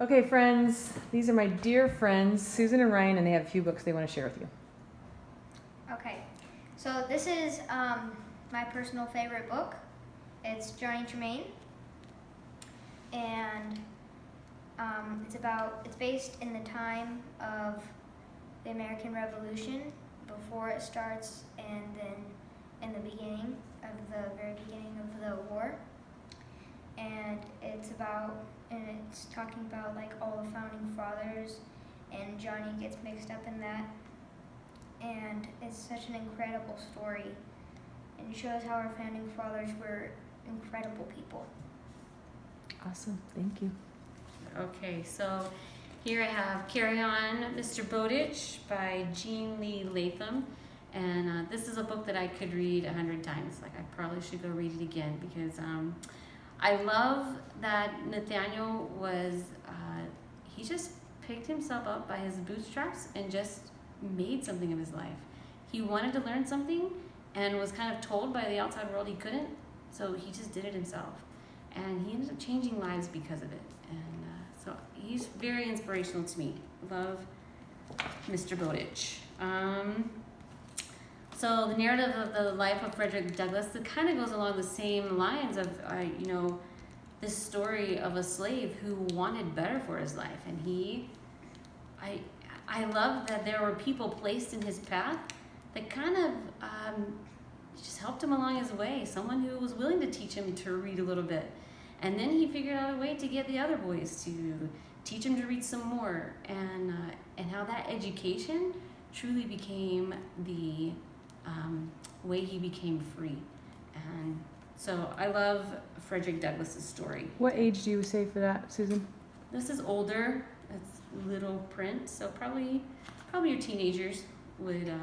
Okay, friends, these are my dear friends, Susan and Ryan, and they have a few books they want to share with you. Okay, so this is my personal favorite book. It's Johnny Tremain, and it's based in the time of the American Revolution, before it starts, and then in the beginning of the very beginning of the war. And it's talking about like all the founding fathers, and Johnny gets mixed up in that. And it's such an incredible story, and it shows how our founding fathers were incredible people. Awesome, thank you. Okay, so here I have Carry On, Mr. Bowditch by Jean Lee Latham. And this is a book that I could read 100 times. Like, I probably should go read it again because I love that Nathaniel was, he just picked himself up by his bootstraps and just made something of his life. He wanted to learn something and was kind of told by the outside world he couldn't, so he just did it himself. And he ended up changing lives because of it. And so he's very inspirational to me. Love Mr. Bowditch. So the narrative of the life of Frederick Douglass, it kind of goes along the same lines of, this story of a slave who wanted better for his life. And I love that there were people placed in his path that kind of just helped him along his way. Someone who was willing to teach him to read a little bit. And then he figured out a way to get the other boys to teach him to read some more. And how that education truly became the way he became free. And so I love Frederick Douglass's story. What age do you say for that, Susan? This is older. It's little print, so probably your teenagers would.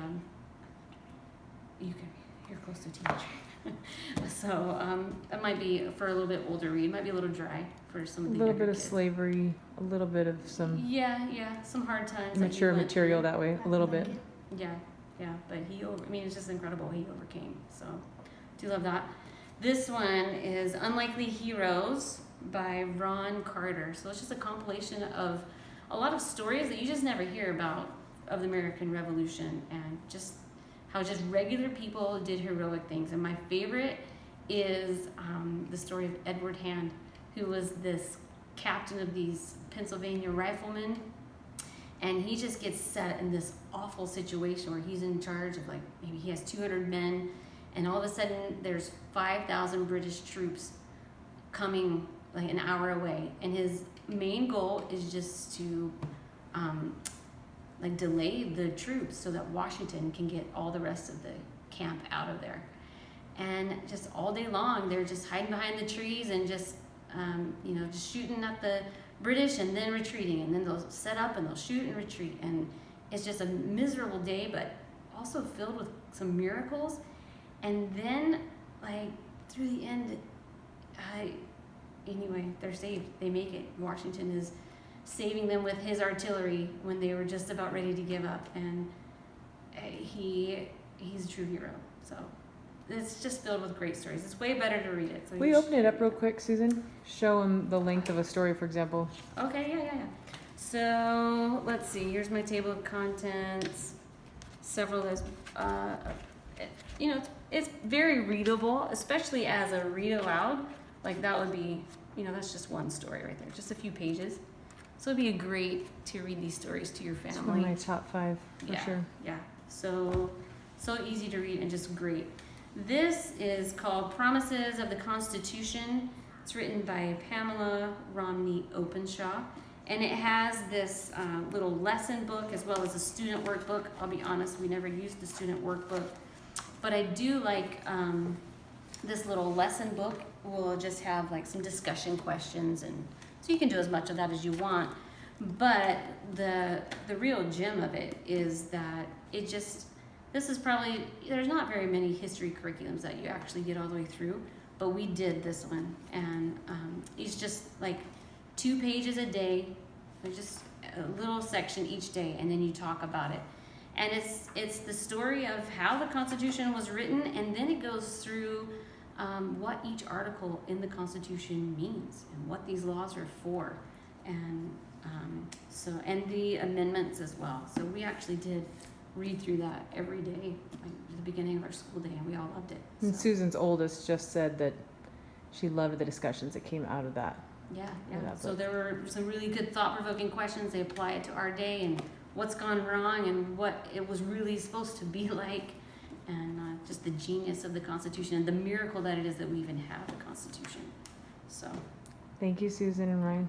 You're close to a teenager, so that might be for a little bit older read. Might be a little dry for some of the A little younger bit of kids. slavery, a little bit of some Yeah, some hard times. mature material that way, a little bit. Yeah, but it's just incredible. He overcame. So, do love that. This one is Unlikely Heroes by Ron Carter. So it's just a compilation of a lot of stories that you just never hear about of the American Revolution, and just how just regular people did heroic things. And my favorite is the story of Edward Hand, who was this captain of these Pennsylvania riflemen. And he just gets set in this awful situation where he's in charge of, like, maybe he has 200 men, and all of a sudden there's 5,000 British troops coming like an hour away. And his main goal is just to delay the troops so that Washington can get all the rest of the camp out of there. And just all day long, they're just hiding behind the trees and just shooting at the British and then retreating, and then they'll set up and they'll shoot and retreat. And it's just a miserable day, but also filled with some miracles. And then, like, through the end, they're saved. They make it. Washington is saving them with his artillery when they were just about ready to give up. And he's a true hero. So it's just filled with great stories. It's way better to read it. So Will you open it up real quick, Susan? Show them the length of a story, for example. Okay, yeah. So let's see. Here's my table of contents. Several of those. It's very readable, especially as a read aloud. Like, that would be, that's just one story right there, just a few pages. So it'd be great to read these stories to your family. It's one of my top 5 for sure. Yeah. So easy to read and just great. This is called Promises of the Constitution. It's written by Pamela Romney Openshaw. And it has this little lesson book as well as a student workbook. I'll be honest, we never used the student workbook. But I do like this little lesson book. Will just have like some discussion questions, and so you can do as much of that as you want. But the real gem of it is that there's not very many history curriculums that you actually get all the way through, but we did this one. And it's just like 2 pages a day. There's just a little section each day, and then you talk about it. And it's the story of how the Constitution was written, and then it goes through what each article in the Constitution means and what these laws are for. And and the amendments as well. So we actually did read through that every day, like at the beginning of our school day, and we all loved it. And So, Susan's oldest just said that she loved the discussions that came out of that. yeah. Yeah, So but- there were some really good thought-provoking questions. They apply it to our day and what's gone wrong and what it was really supposed to be like, and just the genius of the Constitution and the miracle that it is that we even have a Constitution. So Thank you, Susan and Ryan.